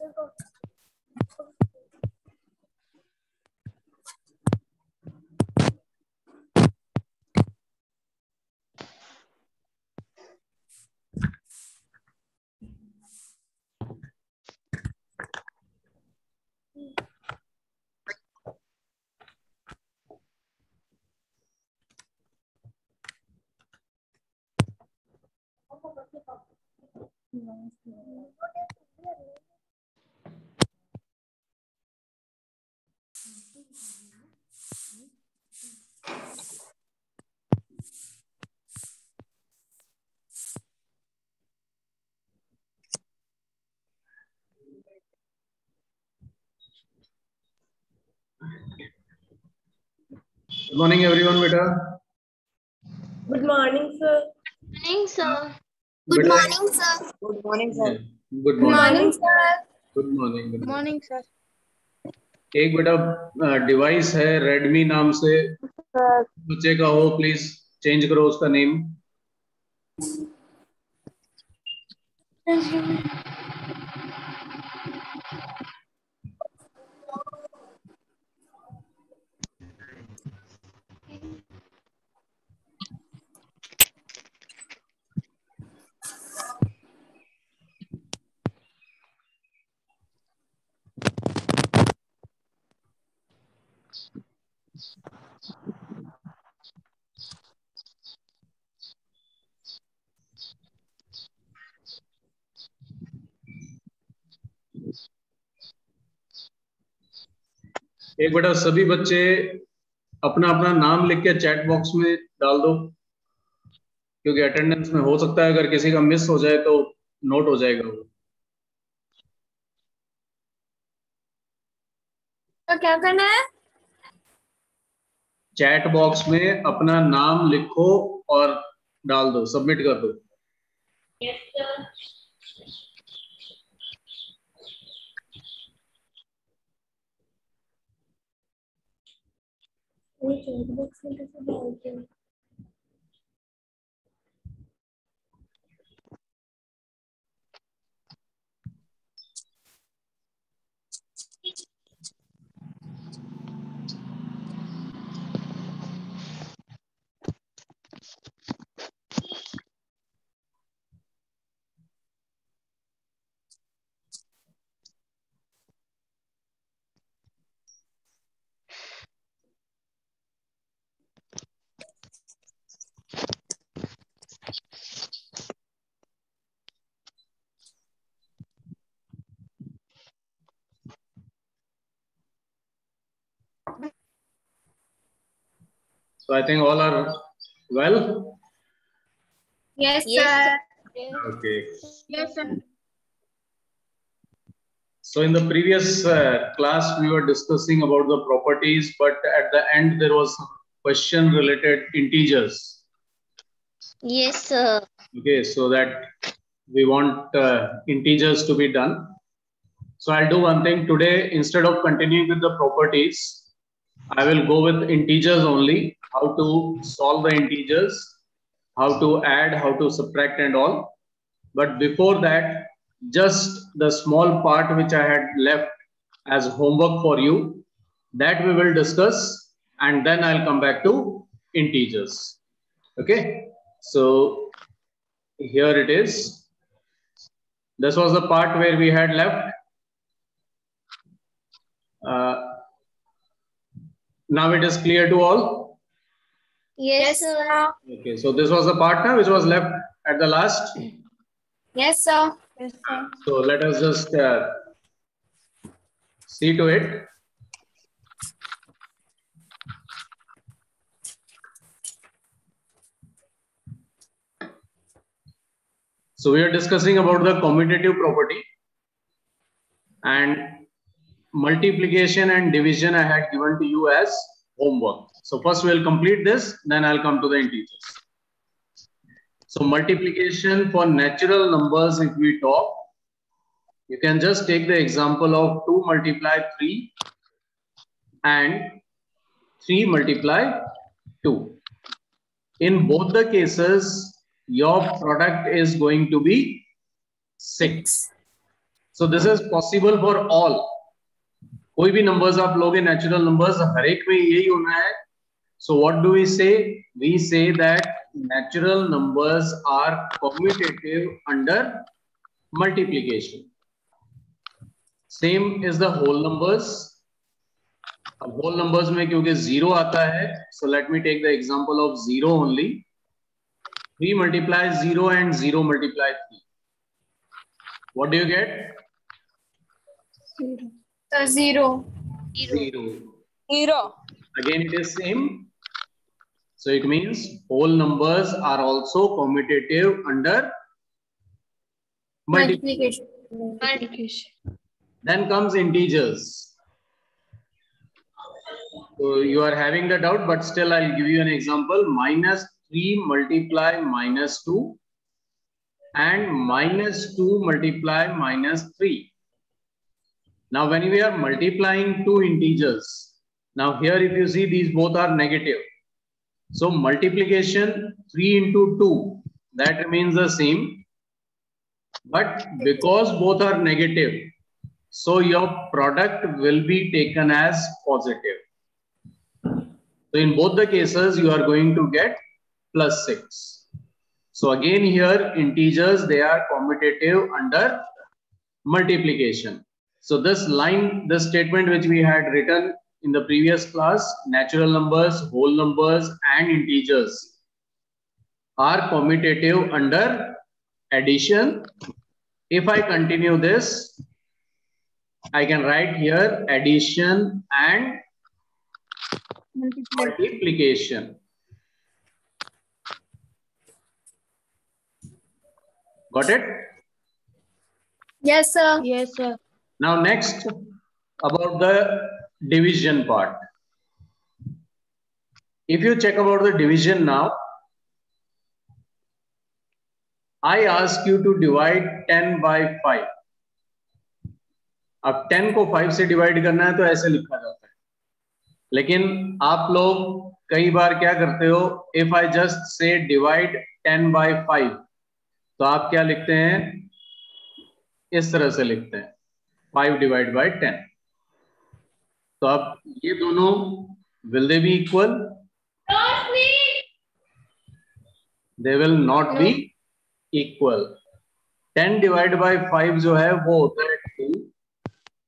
Good morning, everyone, beta. Good morning, sir. Good morning, sir. Good Beta, morning, sir. Good morning, sir. yeah, good Good morning. morning, sir. Good morning. Good morning, sir. एक बेटा device है Redmi नाम से, बच्चे का हो please change करो उसका नेम। एक बेटा सभी बच्चे अपना अपना नाम लिख के चैट बॉक्स में डाल दो, क्योंकि अटेंडेंस में हो सकता है अगर किसी का मिस हो जाए तो नोट हो जाएगा वो। तो क्या करना है? चैट बॉक्स में अपना नाम लिखो और डाल दो, सबमिट कर दो। Yes, sir. So I think all are well. Yes, Yes, sir. Okay. Yes, sir. So in the previous class, we were discussing about the properties, but at the end there was a question related integers. Yes, sir. Okay, so that we want integers to be done. So I'll do one thing today. Instead of continuing with the properties, I will go with integers only. How to solve the integers, how to add, how to subtract and all. But before that, just the small part which I had left as homework for you, that we will discuss, and then I'll come back to integers. Okay, so here it is. This was the part where we had left. Now it is clear to all. Yes, sir. Okay, so this was the part now which was left at the last. Yes, sir. Yes, sir. So let us just see to it. So we are discussing about the commutative property, and multiplication and division I had given to you as homework. So first we'll complete this, then I'll come to the integers. So multiplication for natural numbers, if we talk, you can just take the example of 2 multiply 3 and 3 multiply 2. In both the cases, your product is going to be 6. So this is possible for all. कोई भी numbers आप लोगे natural numbers हर एक में यही होना है. So what do we say? We say that natural numbers are commutative under multiplication. Same is the whole numbers. अब whole numbers में क्योंकि zero आता है, so let me take the example of zero only. 3 multiplies 0 and 0 multiplies 3. What do you get? Zero. 0. Zero. Again it is same. So it means whole numbers are also commutative under multiplication. Multiplication. Then comes integers. So you are having the doubt, but still I'll give you an example. Minus 3 multiply minus 2 and minus 2 multiply minus 3. Now when we are multiplying two integers, now here if you see these both are negative. So multiplication 3 into 2, that remains the same. But because both are negative, so your product will be taken as positive. So in both the cases, you are going to get plus 6. So again here integers, they are commutative under multiplication. So this line, this statement which we had written in the previous class, natural numbers, whole numbers and integers are commutative under addition. If I continue this, I can write here addition and multiplication. Got it? Yes, sir. Yes, sir. Now next about the division part. If you check about the division now, I ask you to divide 10 by 5. अब 10 को 5 से divide करना है तो ऐसे लिखा जाता है. लेकिन आप लोग कई बार क्या करते हो, if I just say divide 10 by 5, तो आप क्या लिखते हैं, इस तरह से लिखते हैं 5 divided by 10. तो अब ये दोनों will they be equal? They will not be equal. 10 divided by 5 जो है वो होता है 2.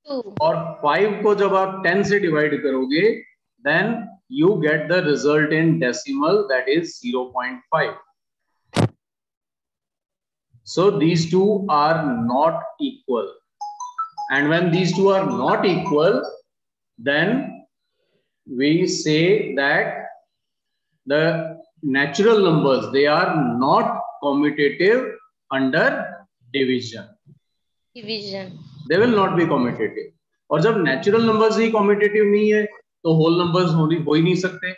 2. और 5 को जब आप 10 से डिवाइड करोगे, then you get the result in decimal, that is 0.5. So these two are not equal. And when these two are not equal, then we say that the natural numbers, they are not commutative under division. Division. They will not be commutative. और जब natural numbers ही commutative नहीं है, तो whole numbers हो ही नहीं सकते.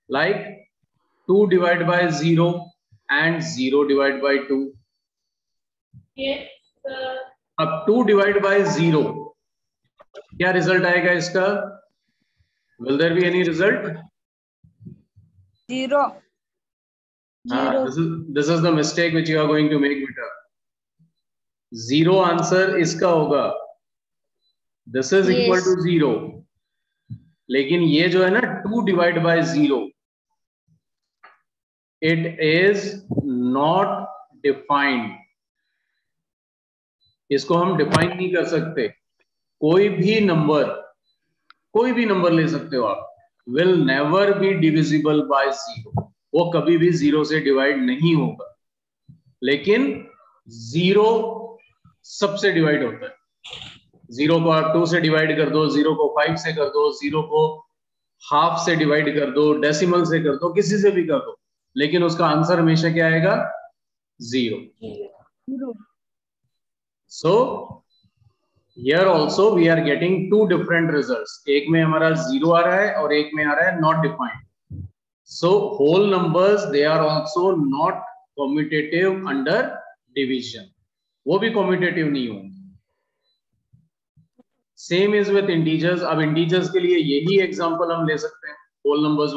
Like 2 divided by 0 and 0 divided by 2. Yes, sir. अब 2 divided by 0, क्या result आएगा इसका? Will there be any result? Zero. This is the mistake which you are going to make, beta. 0 answer इसका होगा. This is equal to 0. लेकिन ये जो है ना 2 divided by 0, it is not defined. इसको हम डिफाइन नहीं कर सकते. कोई भी नंबर ले सकते हो आप, will never be divisible by 0. वो कभी भी 0 से डिवाइड नहीं होगा. लेकिन 0 सबसे डिवाइड होता है. 0 को आप 2 से डिवाइड कर दो, 0 को 5 से कर दो, 0 को हाफ से डिवाइड कर दो, डेसिमल से कर दो, किसी से भी कर दो, लेकिन उसका आंसर हमेशा क्या आएगा? 0. So here also we are getting two different results. एक में हमारा 0 आ रहा है और एक में आ रहा है not defined. So whole numbers, they are also not commutative under division. वो भी commutative नहीं होंगे. Same is with integers. अब integers के लिए यही example हम ले सकते हैं, whole numbers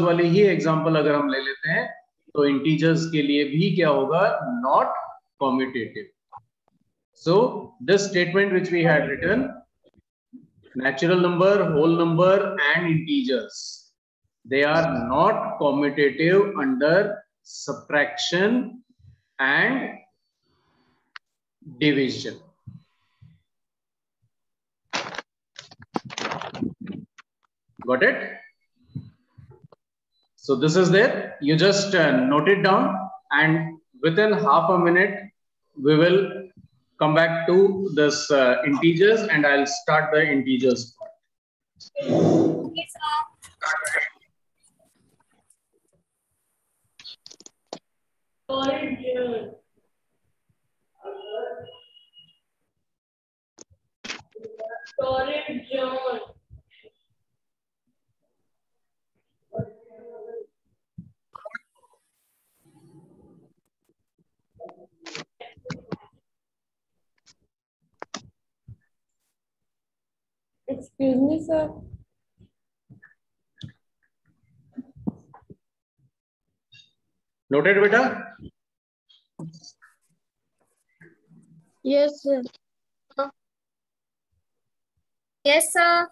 वाली ही example अगर हम ले लेते हैं, तो integers के लिए भी क्या होगा? Not commutative. So this statement which we had written, natural number, whole number and integers, they are not commutative under subtraction and division. Got it? So this is there. You just note it down, and within half a minute, we will come back to this integers, and I'll start the integers part. Excuse me, sir. Noted, beta? Yes, sir. Yes, sir.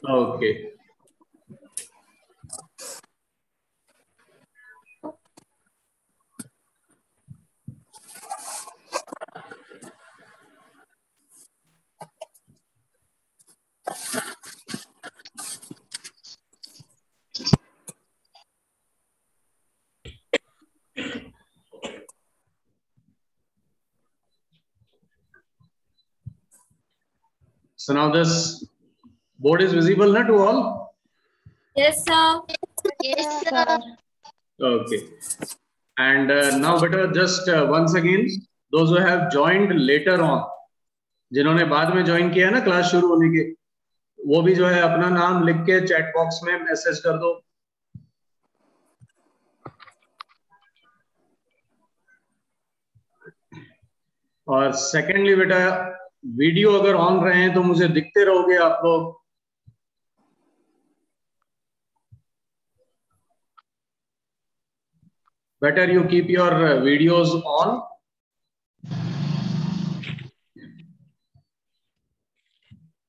Okay. So now this board is visible na, to all? Yes, sir. Yes, sir. Okay. And now beta, just once again, those who have joined later on, जिन्होंने बाद में join किया है ना class शुरू होने के, वो भी जो है अपना नाम लिख के चैट बॉक्स में मैसेज कर दो. और सेकेंडली बेटा, वीडियो अगर ऑन रहे हैं तो मुझे दिखते रहोगे आप लोग. Better you keep your videos on.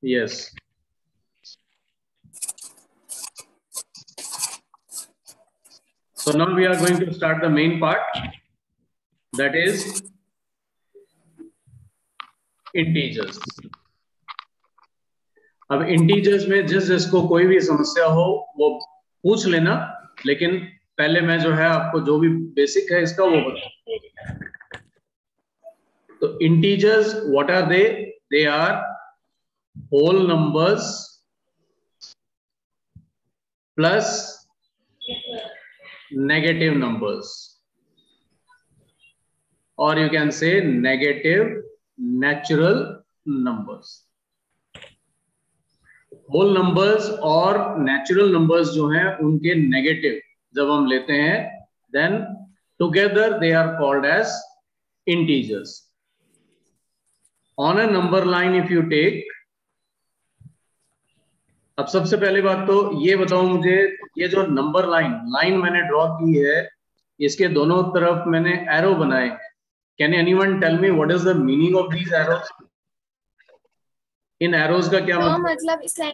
Yes. So now we are going to start the main part, that is integers. अब integers में जिसको कोई भी समस्या हो वो पूछ लेना, लेकिन पहले मैं जो है आपको जो भी बेसिक है इसका वो बता. तो integers, what are they? They are whole numbers plus negative numbers, or you can say negative natural numbers. whole numbers और natural numbers जो हैं उनके negative जब हम लेते हैं, then together they are called as integers. On a number line if you take, अब सबसे पहली बात तो ये बताओ मुझे, ये जो नंबर लाइन मैंने ड्रॉ की है, इसके दोनों तरफ मैंने एरो बनाए हैं. Can anyone tell me what is the meaning of these arrows? इन एरोज का क्या मतलब? मतलब इस लाइन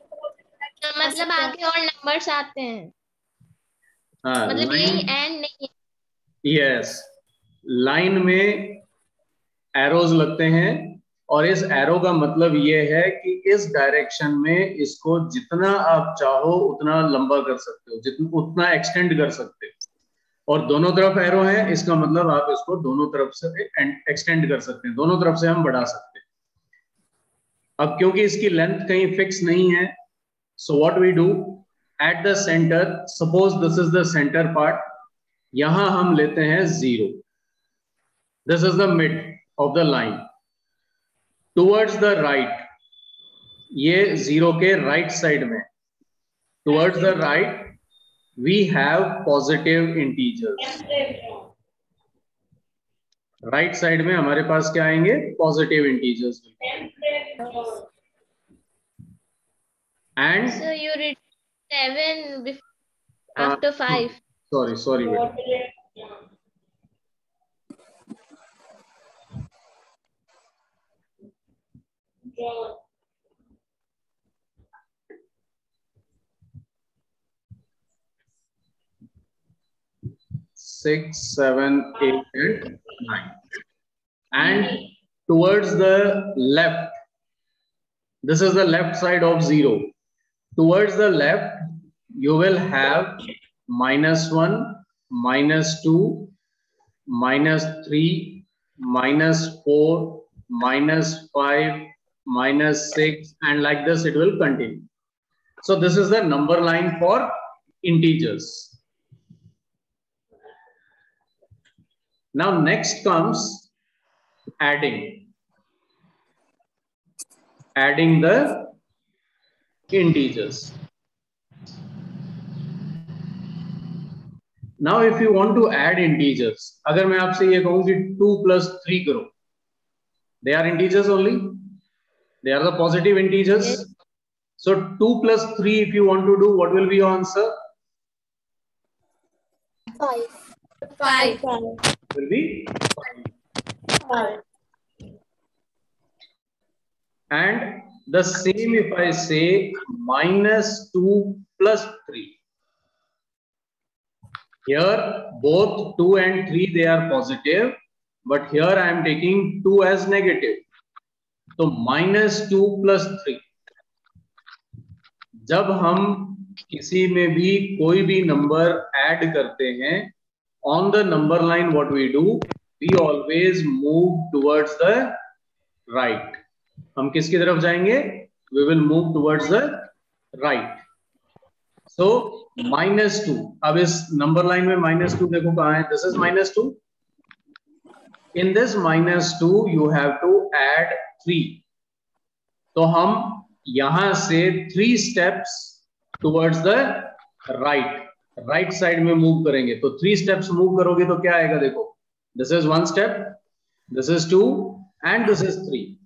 मतलब आगे और नंबर्स आते हैं. हाँ, मतलब यही एंड नहीं है. यस, लाइन में एरोज लगते हैं, और इस एरो का मतलब ये है कि इस डायरेक्शन में इसको जितना आप चाहो उतना लंबा कर सकते हो, जितना उतना एक्सटेंड कर सकते हो. और दोनों तरफ एरो है, इसका मतलब आप इसको दोनों तरफ से एक्सटेंड कर सकते हैं, दोनों तरफ से हम बढ़ा सकते हैं. अब क्योंकि इसकी लेंथ कहीं फिक्स नहीं है, so what we do, at the center, suppose this is the center part, यहां हम लेते हैं 0. This is the mid of the line. Towards the right, ये 0 के राइट साइड में, towards the right we have positive integers. Right side में हमारे पास क्या आएंगे? Positive integers. And So you read 7 after 5. Sorry 6, 7, 8, and 9. And towards the left, this is the left side of 0. Towards the left, you will have -1, -2, -3, -4, -5, -6, and like this it will continue. So this is the number line for integers. Now next comes adding the integers. Now if you want to add integers, अगर मैं आपसे ये कहूं कि 2 + 3 करो, they are integers only, they are the positive integers. Yes. So 2 + 3, if you want to do, what will be your answer? 5. 5. Will be 5. And the same if I say -2 + 3. Here both 2 and 3 they are positive, but here I am taking 2 as negative. So -2 + 3. जब हम किसी में भी कोई भी number add करते हैं, on the number line what we do, we always move towards the right. हम किसकी तरफ जाएंगे? We will move towards the right. So -2. अब इस नंबर लाइन में -2 देखो कहां है? This is -2. In this -2 you have to add 3. तो हम यहां से 3 steps towards the right side में मूव करेंगे. तो 3 steps मूव करोगे तो क्या आएगा? देखो, this is 1 step, this is 2, and this is 3.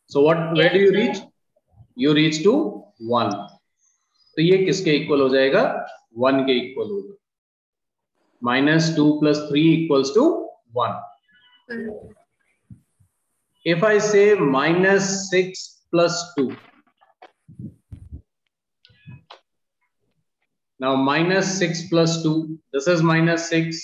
So where do you reach? You reach to 1. तो ये किसके इक्वल हो जाएगा? 1 के इक्वल होगा. -2 + 3 = 1. If I say -6 + 2. Now -6 + 2, this is -6.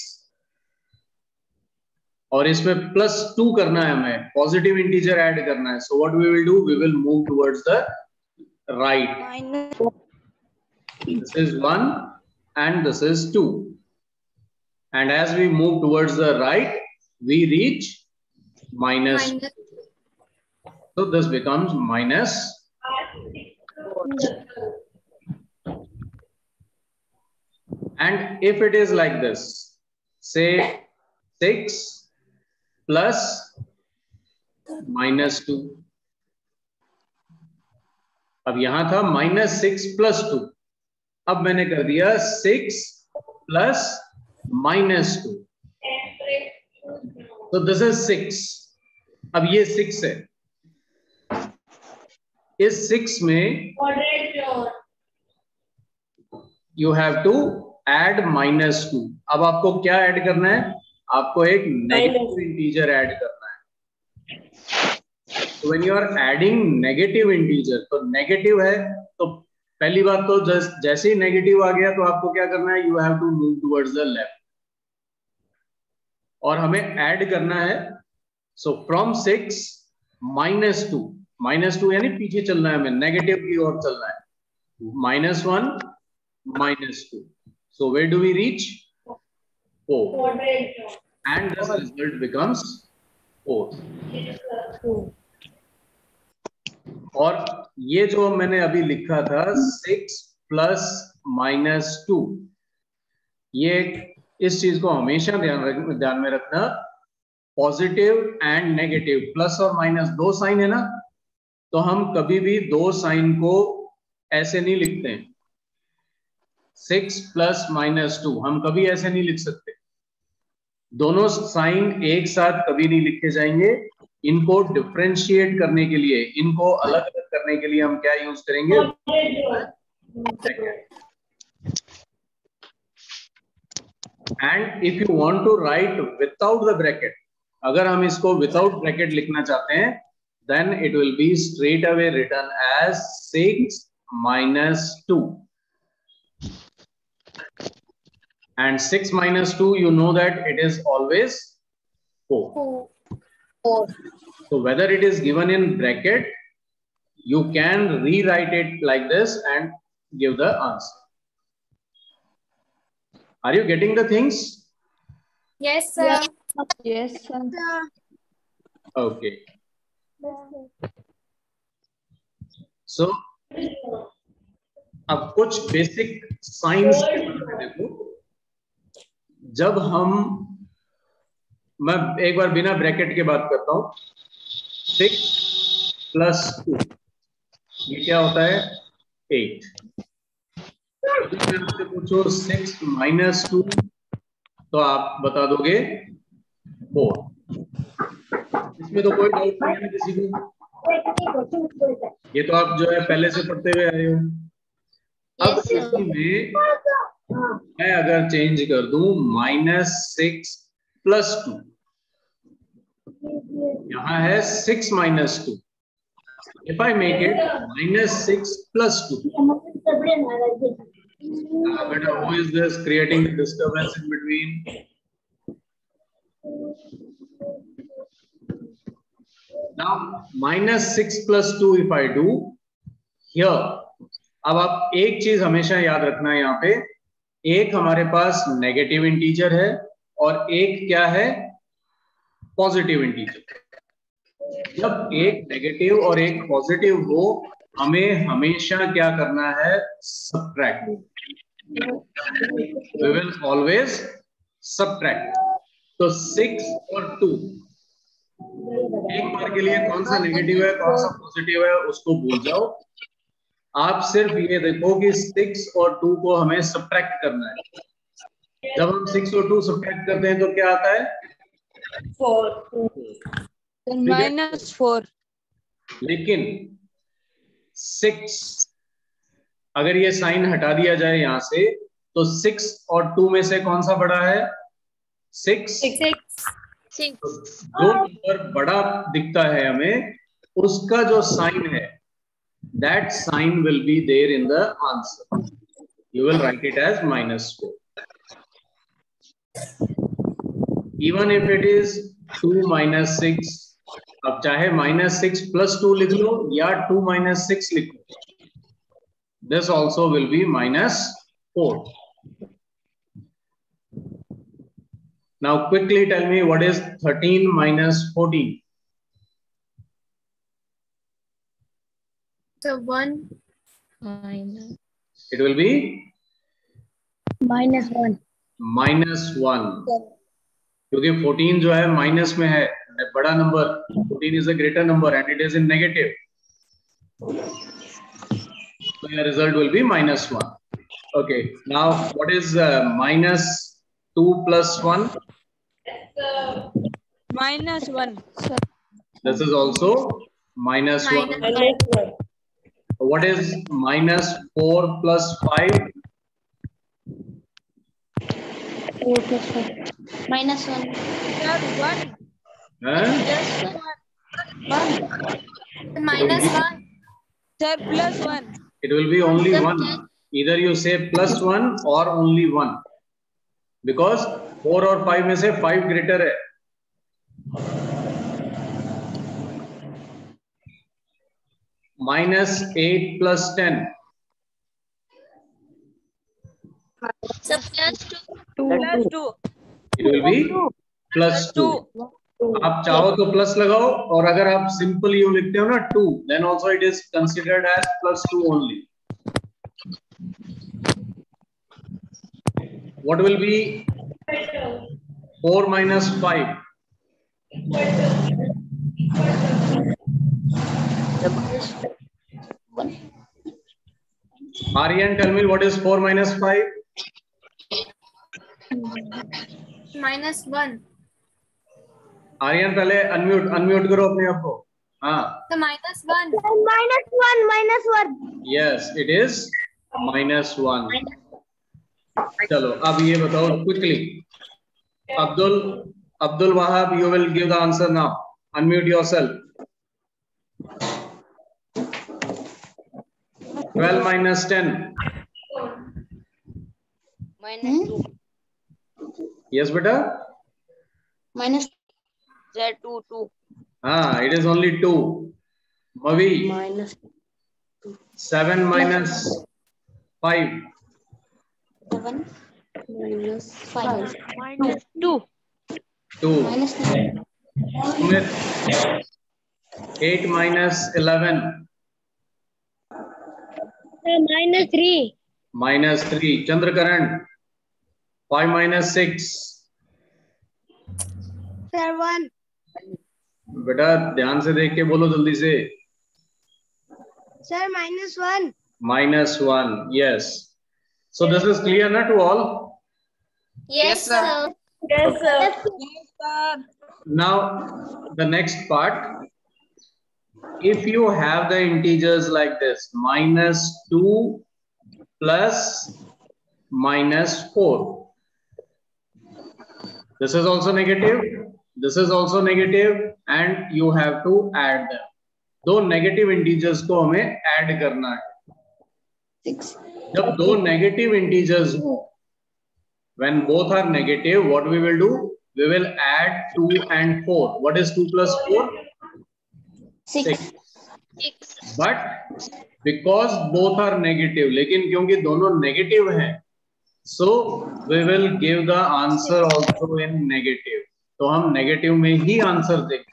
और इसमें +2 करना है, हमें पॉजिटिव इंटीजर ऐड करना है. So what we will do? We will move towards the right. This is 1 and this is 2. And as we move towards the right, we reach -2. So this becomes -4. And if it is like this, say 6 plus -2. अब यहां था -6 + 2. अब मैंने कर दिया 6 plus -2. So this is 6. अब ये 6 है. इस 6 में you have to add -2. अब आपको क्या ऐड करना है? आपको एक नेगेटिव इंटीजर ऐड करना है. So when you are adding negative integer, तो नेगेटिव है तो पहली बात तो जैसे ही नेगेटिव आ गया तो आपको क्या करना है? You have to move towards the left. और हमें ऐड करना है. So from 6 -2 यानी पीछे चलना है, हमें नेगेटिव की ओर चलना है. -1 -2. So where do we reach? 4. And this result becomes 4. और ये जो मैंने अभी लिखा था 6 plus -2, ये इस चीज को हमेशा ध्यान में रखना. पॉजिटिव एंड नेगेटिव, प्लस और माइनस दो साइन है ना, तो हम कभी भी दो साइन को ऐसे नहीं लिखते हैं. 6 + -2 हम कभी ऐसे नहीं लिख सकते. दोनों साइन एक साथ कभी नहीं लिखे जाएंगे. इनको डिफरेंशिएट करने के लिए, इनको अलग अलग करने के लिए हम क्या यूज करेंगे? And if you want to write without the bracket, अगर हम इसको विदाउट ब्रैकेट लिखना चाहते हैं then it will be straight away written as 6 minus 2. And 6 minus 2, you know that it is always 4. 4. So whether it is given in bracket, you can rewrite it like this and give the answer. Are you getting the things? Yes, sir. Yes, sir. Okay. So अब कुछ basic science देखो. जब हम, मैं एक बार बिना bracket के बात करता हूं. 6 प्लस 2 ये क्या होता है? 8. यदि मैं आपसे पूछो 6 माइनस 2 तो आप बता दोगे 4. इसमें तो कोई डाउट नहीं है ना किसी को. ये तो आप जो है पहले से पढ़ते हुए आए हो. अब इसमें मैं अगर चेंज कर दूं -6 + 2, यहाँ है 6 - 2. If I make it -6 + 2, but who is this creating the disturbance in between? Now -6 + 2 if I do here. अब आप एक चीज हमेशा याद रखना है, यहाँ पे एक हमारे पास नेगेटिव इंटीजर है और एक क्या है? Positive integer. जब एक नेगेटिव और एक पॉजिटिव हो, हमें हमेशा क्या करना है? Subtract. We will always subtract. तो 6 और 2, एक बार के लिए कौन सा नेगेटिव है कौन सा पॉजिटिव है उसको भूल जाओ. आप सिर्फ ये देखो कि 6 और 2 को हमें सब्ट्रैक्ट करना है. जब हम 6 और 2 सब्ट्रैक्ट करते हैं तो क्या आता है? 4. -4. लेकिन 6, अगर ये साइन हटा दिया जाए यहां से, तो 6 और 2 में से कौन सा बड़ा है? 6. जो नंबर बड़ा दिखता है हमें, उसका जो साइन है, that sign will be there in the answer. You will write it as -4. Even if it is 2 - 6, अब चाहे -6 + 2 लिख लो या 2 - 6 लिख लो, this also will be -4. Now quickly tell me what is 13 - 14? So 1. It will be -1. -1. क्योंकि 14 जो है minus में है, बड़ा number. 14 is a greater number and it is in negative. So your result will be -1. Okay. Now what is -2 + 1? -1. This is also -1. What is -4 + 5? -1. Sir, 1. Huh? -1. Sir, +1. It will be only 1. Either you say +1 or only 1, because 4 और 5 में से 5 greater है. -8 + 10. So +2. +2. It will be +2. आप चाहो तो plus लगाओ, और अगर आप सिंपल यू लिखते हो ना 2, then also it is considered as +2 only. What will be 4 - 5? Aryan, tell me what is 4 - 5? -1. Aryan पहले अनम्यूट करो अपने आप को. हाँ. So -1. -1. Yes, it is -1. चलो अब ये बताओ quickly. Abdul Wahab, you will give the answer now. Unmute yourself. 12 minus 10. Minus 2. Yes, beta? Minus Sir, 2, 2. It is only 2. Mavi, minus 7 minus 5. 7 minus 5 Minus 2. 2. minus 9 Sumit, 8 minus 11. minus 3 Minus 3. Chandrakaran, 5 minus 6. sir 1 बेटा ध्यान से देख के बोलो जल्दी से. sir minus 1 Minus 1. Yes. So this is clear na to all? Yes, sir. yes sir Yes, sir. Now the next part. If you have the integers like this, minus 2 plus minus 4. This is also negative. This is also negative, and you have to add them. दो negative integers को हमें add करना है. 6 जब दो negative integers हो, when both are negative, what we will do? We will add 2 and 4. What is 2 plus 4? 6. 6. But because both are negative, लेकिन क्योंकि दोनों negative हैं, so we will give the answer also in negative. तो हम negative में ही answer देंगे.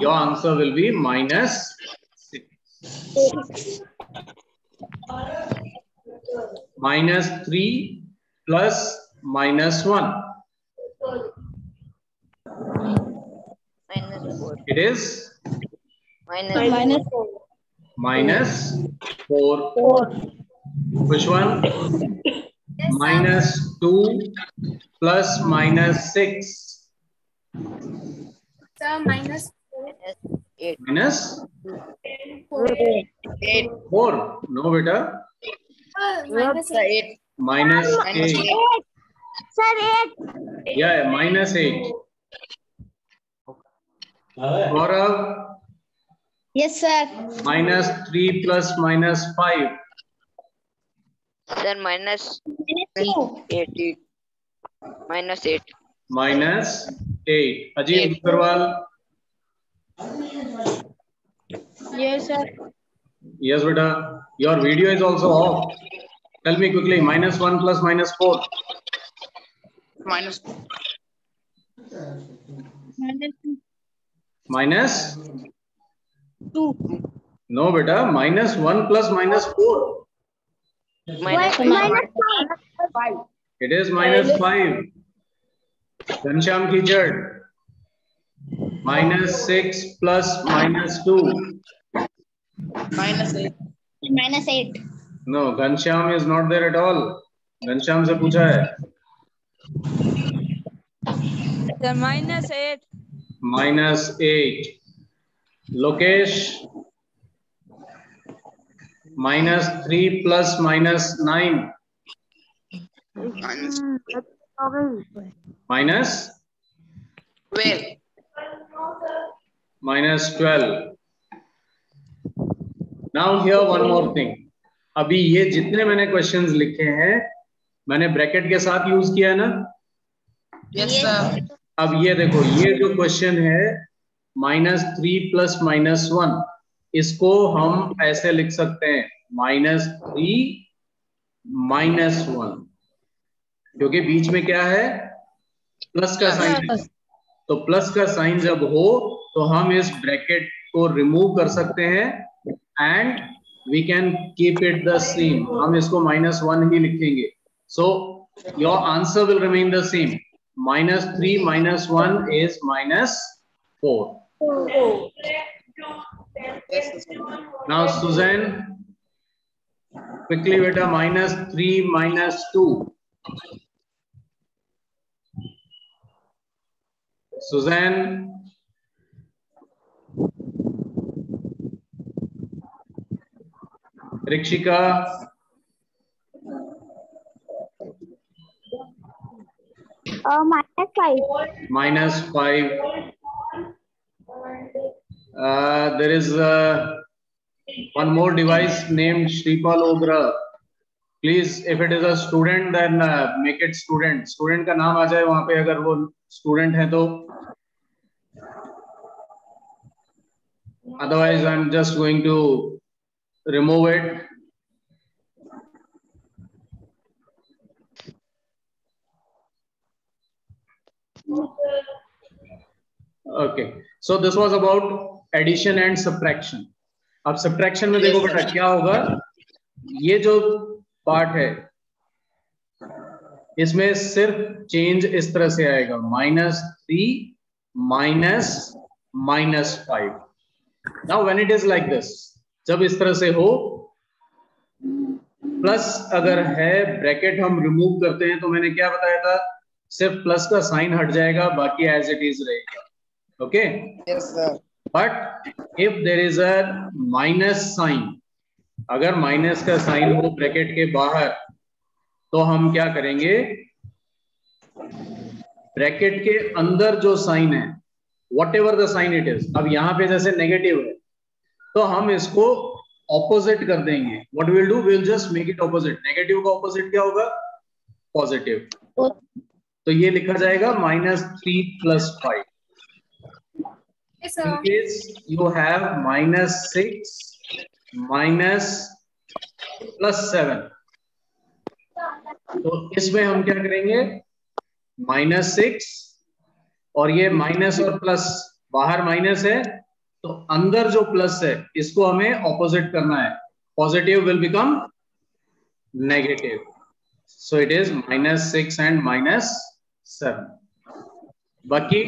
Your answer will be minus 6. Minus 3 plus minus 1. Minus 4. It is Minus minus 4. Which one? Minus 2 plus minus 6. Sir, minus 8. Minus 8. 4. No, beta. minus 8. Minus 8. sir 8 Yeah, minus 8. Gaurav, yes sir minus 3 plus minus 5. Sir, minus 2 8. Minus 8. Minus 8. Ajit Agarwal. yes sir Yes, beta. Your video is also off. Tell me quickly. Minus 1 plus minus 4. Minus Minus? 2 No, beta. Minus 1 plus minus 4. minus minus 5 It is minus 5. Ghanshyam Kijad. Minus 6 plus minus 2. minus 8. minus 8 No, Ghanshyam is not there at all. Ghanshyam से पूछा है. Sir, minus 8. Minus 8. Lokesh. Minus 3 plus minus 9. Minus Minus 12. minus 12. Now here one more thing. अभी ये जितने मैंने questions लिखे हैं मैंने ब्रैकेट के साथ यूज किया है ना. Yes, sir. अब ये देखो ये जो क्वेश्चन है minus 3 plus minus 1 इसको हम ऐसे लिख सकते हैं minus 3 minus 1 क्योंकि बीच में क्या है प्लस का साइन है. तो प्लस का साइन जब हो तो हम इस ब्रैकेट को रिमूव कर सकते हैं and we can keep it the same. हम इसको -1 ही लिखेंगे. So your answer will remain the same. -3 minus 1 is -4. Now Suzanne, quickly beta, -3 minus 2. Suzanne, Rikshika, minus 5 -5. There is one more device named Shripal Ogra. Please, if it is a student, then make it student. Student का नाम आ जाए वहां पे, अगर वो student है तो. Otherwise, I'm just going to remove it. Okay, so this was about addition and subtraction. अब subtraction में देखो बेटा क्या होगा. ये जो पार्ट है इसमें सिर्फ चेंज इस तरह से आएगा, -3 -5. Now when it is like this, जब इस तरह से हो, प्लस अगर है ब्रैकेट हम रिमूव करते हैं, तो मैंने क्या बताया था, सिर्फ प्लस का साइन हट जाएगा, बाकी एज इट इज रहेगा. Okay, Yes, sir. But if there is a minus sign, अगर माइनस का साइन हो ब्रैकेट के बाहर, तो हम क्या करेंगे, ब्रैकेट के अंदर जो साइन है, whatever the sign it is, अब यहां पे जैसे नेगेटिव है तो हम इसको ऑपोजिट कर देंगे. What will do, will just make it opposite. Negative का ऑपोजिट क्या होगा, पॉजिटिव. तो ये लिखा जाएगा -3 + 5. Yes, sir. In case you have -6 +7, तो इसमें हम क्या करेंगे, -6 और ये माइनस और प्लस, बाहर माइनस है तो अंदर जो प्लस है इसको हमें ऑपोजिट करना है. Positive will become negative. So it is -6 and -7. बाकी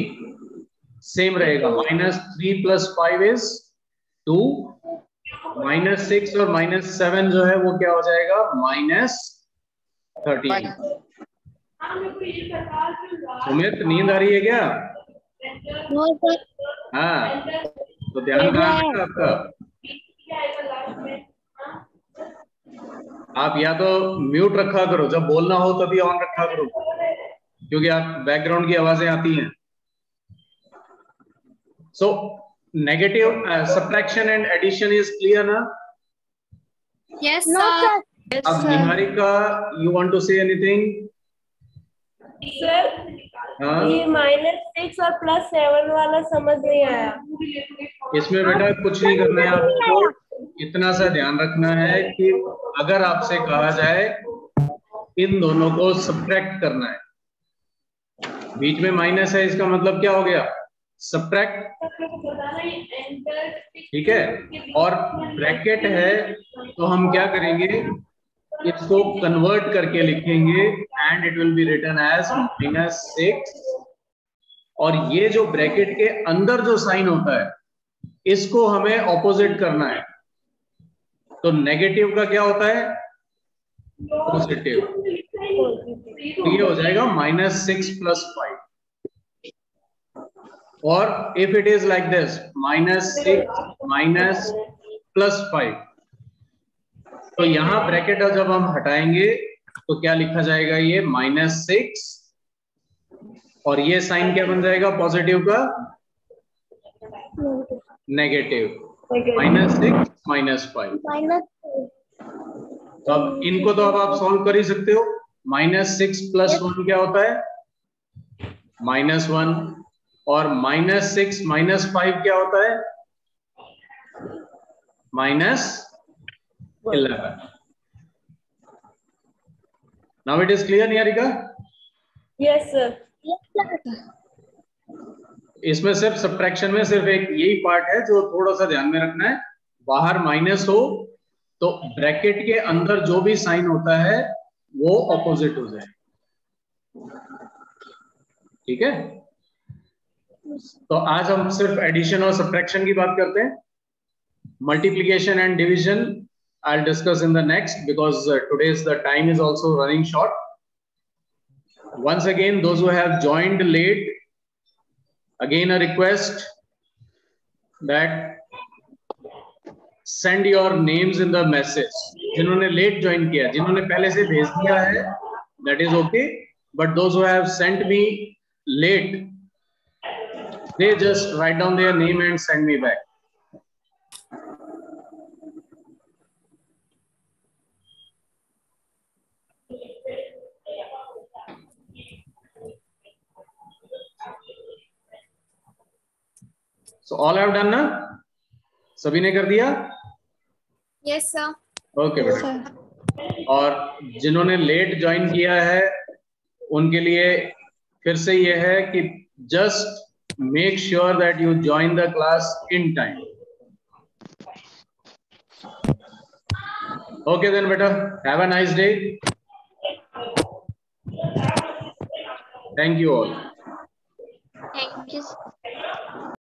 सेम रहेगा. -3 + 5 इज 2. -6 और -7 जो है वो क्या हो जाएगा, -13. सुमित, नींद आ रही है क्या? No sir. हाँ, तो ध्यान कहाँ है आपका? आप या तो म्यूट रखा करो, जब बोलना हो तभी ऑन रखा करो, क्योंकि आप बैकग्राउंड की आवाजें आती हैं. So negative subtraction and addition is clear ना? Yes, no sir. सर. अब Niharika, you want to say anything? Sir, हाँ, ये -6 और +7 वाला समझ नहीं आया. इसमें बेटा कुछ नहीं करना है, आपको इतना सा ध्यान रखना है कि अगर आपसे कहा जाए इन दोनों को सब्ट्रैक्ट करना है, बीच में माइनस है, इसका मतलब क्या हो गया, सब्ट्रैक्ट. ठीक है, और ब्रैकेट है तो हम क्या करेंगे, इसको कन्वर्ट करके लिखेंगे and it will be written as -6. और ये जो ब्रैकेट के अंदर जो साइन होता है इसको हमें ऑपोजिट करना है. तो नेगेटिव का क्या होता है, पॉजिटिव. तो ये हो जाएगा -6 + 5. और if it is like this, -6 + 5, तो यहां ब्रैकेट जब हम हटाएंगे तो क्या लिखा जाएगा, ये -6, और ये साइन क्या बन जाएगा पॉजिटिव का, नेगेटिव. -6 -5. तो अब इनको तो अब आप सॉल्व कर ही सकते हो. -6 + 1 क्या होता है, -1, और -6 - 5 क्या होता है, -11. Now it is clear Niharika? Yes, sir. इसमें सिर्फ सब्ट्रैक्शन में सिर्फ एक यही पार्ट है जो थोड़ा सा ध्यान में रखना है. बाहर माइनस हो तो ब्रैकेट के अंदर जो भी साइन होता है वो ऑपोजिट हो जाए. ठीक है, तो आज हम सिर्फ एडिशन और सब्ट्रैक्शन की बात करते हैं. Multiplication and division I'll discuss in the next, because today's the time is also running short. Once again, those who have joined late, again a request that send your names in the message. जिन्होंने late join किया, जिन्होंने पहले से भेज दिया है, that is okay. But those who have sent me late, they just write down their name and send me back. So all have done ना? सभी ने कर दिया? Yes, sir. ओके बेटा। और जिन्होंने लेट ज्वाइन किया है उनके लिए फिर से ये है कि just make sure that you join the class in time. Okay then बेटा, have a nice day. Thank you all.